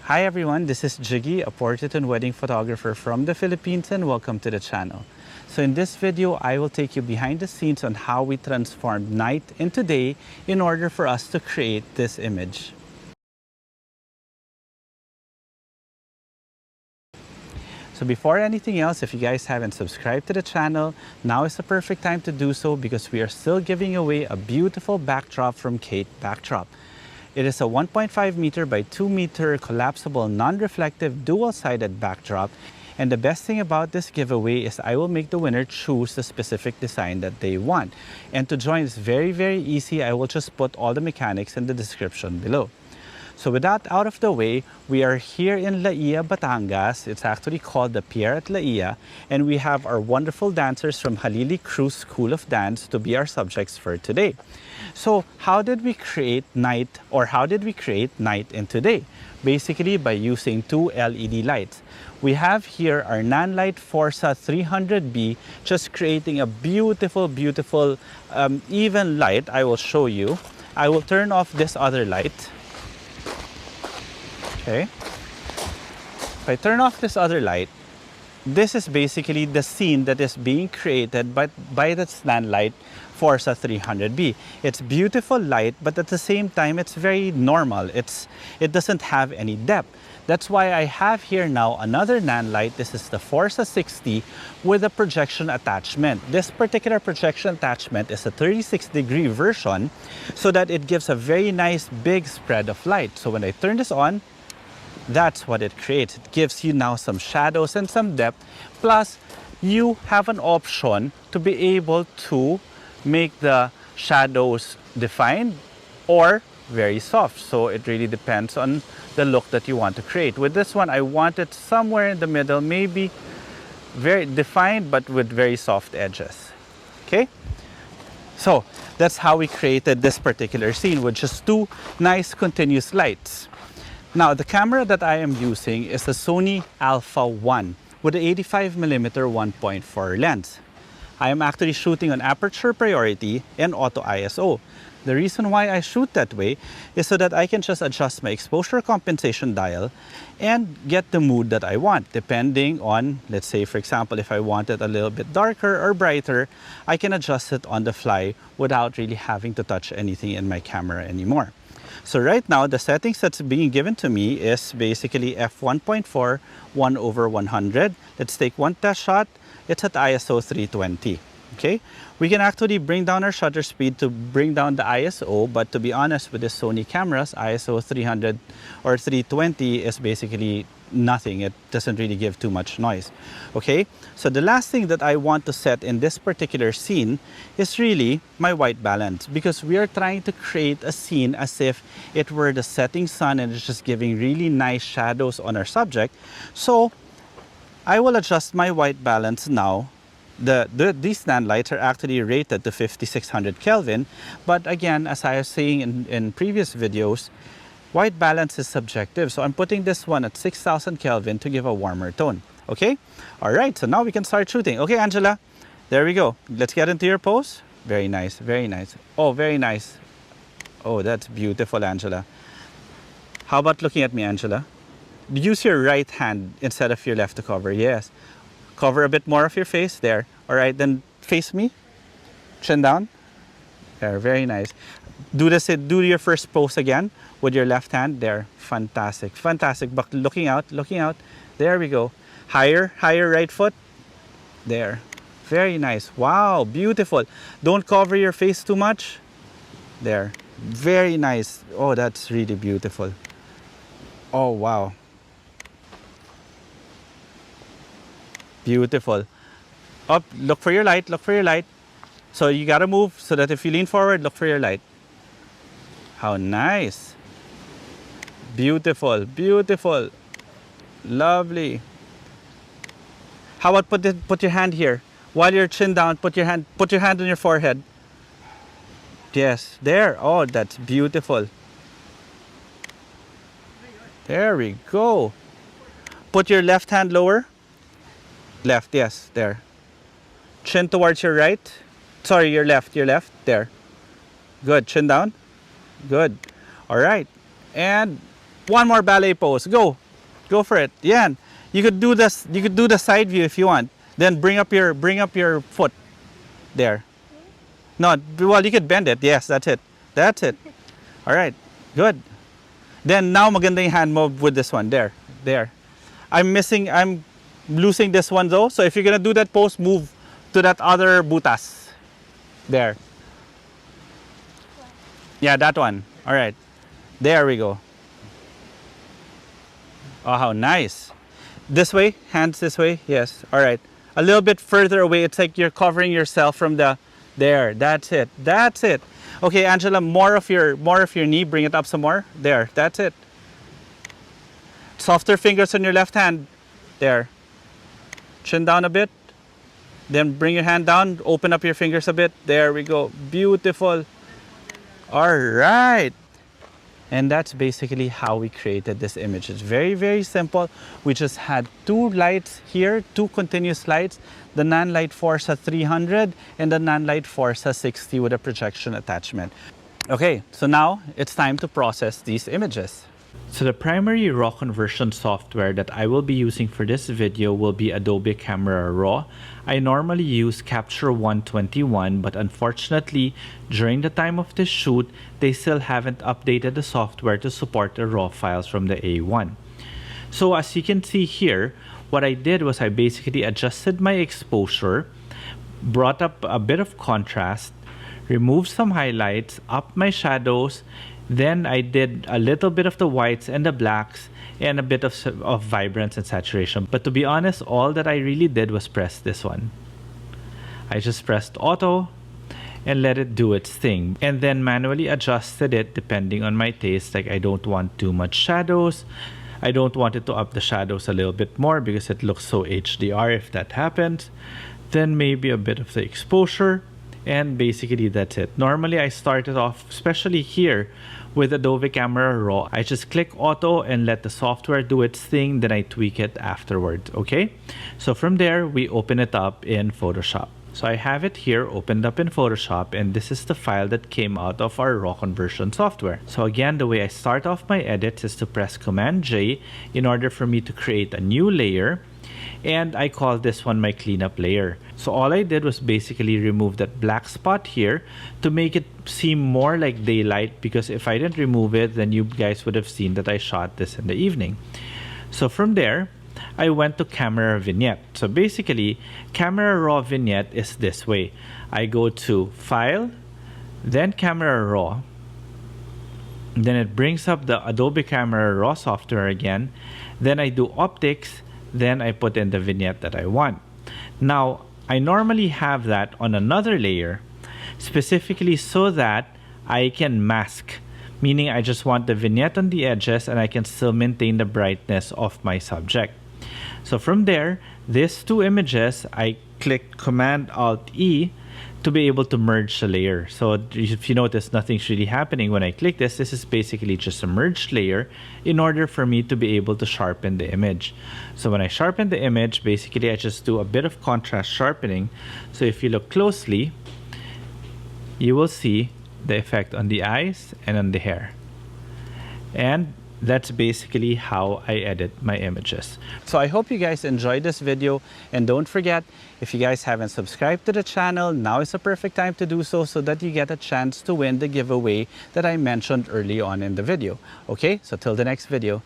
Hi everyone, this is Jiggie, a portrait and wedding photographer from the Philippines, and welcome to the channel. So in this video, I will take you behind the scenes on how we transformed night into day in order for us to create this image. So before anything else, if you guys haven't subscribed to the channel, now is the perfect time to do so because we are still giving away a beautiful backdrop from Kate Backdrop. It is a 1.5 meter by 2 meter collapsible non-reflective dual-sided backdrop. And the best thing about this giveaway is I will make the winner choose the specific design that they want. And to join is very easy. I will just put all the mechanics in the description below. So with that out of the way, we are here in Laia, Batangas. It's actually called the Pier at Laia. And we have our wonderful dancers from Halili Cruz School of Dance to be our subjects for today. So how did we create night into day? Basically by using two LED lights. We have here our Nanlite Forza 300B, just creating a beautiful even light. I will show you. I will turn off this other light. Okay. If I turn off this other light, this is basically the scene that is being created by the Nanlite Forza 300B. It's beautiful light, but at the same time, it's very normal. It doesn't have any depth. That's why I have here now another Nanlite. This is the Forza 60 with a projection attachment. This particular projection attachment is a 36-degree version so that it gives a very nice big spread of light. So when I turn this on, that's what it creates. It gives you now some shadows and some depth. Plus, you have an option to be able to make the shadows defined or very soft. So it really depends on the look that you want to create. With this one, I want it somewhere in the middle, maybe very defined but with very soft edges. Okay? So that's how we created this particular scene with just two nice continuous lights. Now, the camera that I am using is a Sony Alpha 1 with an 85mm 1.4 lens. I am actually shooting on aperture priority and auto ISO. The reason why I shoot that way is so that I can just adjust my exposure compensation dial and get the mood that I want, depending on, let's say, for example, if I want it a little bit darker or brighter, I can adjust it on the fly without really having to touch anything in my camera anymore. So right now, the settings that's being given to me is basically f1.4, 1/100. Let's take one test shot. It's at ISO 320. Okay, we can actually bring down our shutter speed to bring down the ISO, but to be honest with the Sony cameras, ISO 300 or 320 is basically nothing. It doesn't really give too much noise. Okay, so the last thing that I want to set in this particular scene is really my white balance, because we are trying to create a scene as if it were the setting sun and it's just giving really nice shadows on our subject. So I will adjust my white balance now. These Nanlites are actually rated to 5600 Kelvin, but again, as I was saying in previous videos, white balance is subjective. So I'm putting this one at 6000 Kelvin to give a warmer tone. Okay? All right, so now we can start shooting. Okay, Angela, there we go. Let's get into your pose. Very nice, very nice. Oh, very nice. Oh, that's beautiful, Angela. How about looking at me, Angela? Use your right hand instead of your left to cover. Yes. Cover a bit more of your face. There. All right, then face me. Chin down. There, very nice. Do your first pose again with your left hand. There. Fantastic. But looking out. There we go. Higher right foot. There. Very nice. Wow, beautiful. Don't cover your face too much. There. Very nice. Oh, that's really beautiful. Oh, wow. Beautiful. Up, look for your light. So you gotta move so that if you lean forward, look for your light. How nice. Beautiful. Lovely. How about put your hand here? While your chin down, put your hand on your forehead. Yes, there. Oh, that's beautiful. There we go. Put your left hand lower. Left, yes, there. Chin towards your right. Sorry, your left, there. Good, chin down. Good. All right. And One more ballet pose. Go. Go for it. Yeah. You could do this. You could do the side view if you want. Then bring up your foot. There. No, well, you could bend it. Yes, that's it. That's it. All right. Good. Then now maganda yung hand move with this one. There. There. I'm losing this one though. So if you're gonna do that pose, move to that other butas. There. Yeah, that one. All right. There we go. Oh, how nice. This way, hands this way. Yes. All right. A little bit further away. It's like you're covering yourself from the, there. That's it. That's it. Okay, Angela, more of your knee. Bring it up some more. There. That's it. Softer fingers on your left hand. There. Chin down a bit. Then bring your hand down. Open up your fingers a bit. There we go. Beautiful. All right. And that's basically how we created this image. It's very, very simple. We just had two lights here, two continuous lights, the Nanlite Forza 300 and the Nanlite Forza 60 with a projection attachment. Okay, so now it's time to process these images. So the primary RAW conversion software that I will be using for this video will be Adobe Camera Raw. I normally use Capture 121, but unfortunately, during the time of this shoot, they still haven't updated the software to support the RAW files from the A1. So as you can see here, what I did was I basically adjusted my exposure, brought up a bit of contrast, removed some highlights, upped my shadows. Then I did a little bit of the whites and the blacks and a bit of vibrance and saturation. But to be honest, all that I really did was press this one. I just pressed auto and let it do its thing. And then manually adjusted it depending on my taste. Like I don't want too much shadows. I don't want it to up the shadows a little bit more because it looks so HDR if that happens. Then maybe a bit of the exposure. And basically that's it. Normally I started off, especially here with Adobe Camera Raw, I just click auto and let the software do its thing, then I tweak it afterwards, okay? So from there, we open it up in Photoshop. So I have it here opened up in Photoshop, and this is the file that came out of our RAW conversion software. So again, the way I start off my edits is to press Command J in order for me to create a new layer. And I call this one my cleanup layer. So all I did was basically remove that black spot here to make it seem more like daylight, because if I didn't remove it, then you guys would have seen that I shot this in the evening. So from there, I went to camera vignette. So basically, camera raw vignette is this way. I go to File, then Camera Raw. Then it brings up the Adobe Camera Raw software again. Then I do Optics. Then I put in the vignette that I want. Now, I normally have that on another layer, specifically so that I can mask, meaning I just want the vignette on the edges and I can still maintain the brightness of my subject. So from there, these two images, I click Command-Alt-E to be able to merge the layer. So if you notice, nothing's really happening when I click this. This is basically just a merged layer in order for me to be able to sharpen the image. So when I sharpen the image, basically I just do a bit of contrast sharpening. So if you look closely, you will see the effect on the eyes and on the hair. And that's basically how I edit my images. So I hope you guys enjoyed this video, and don't forget, if you guys haven't subscribed to the channel, now is the perfect time to do so that you get a chance to win the giveaway that I mentioned early on in the video. Okay, so till the next video.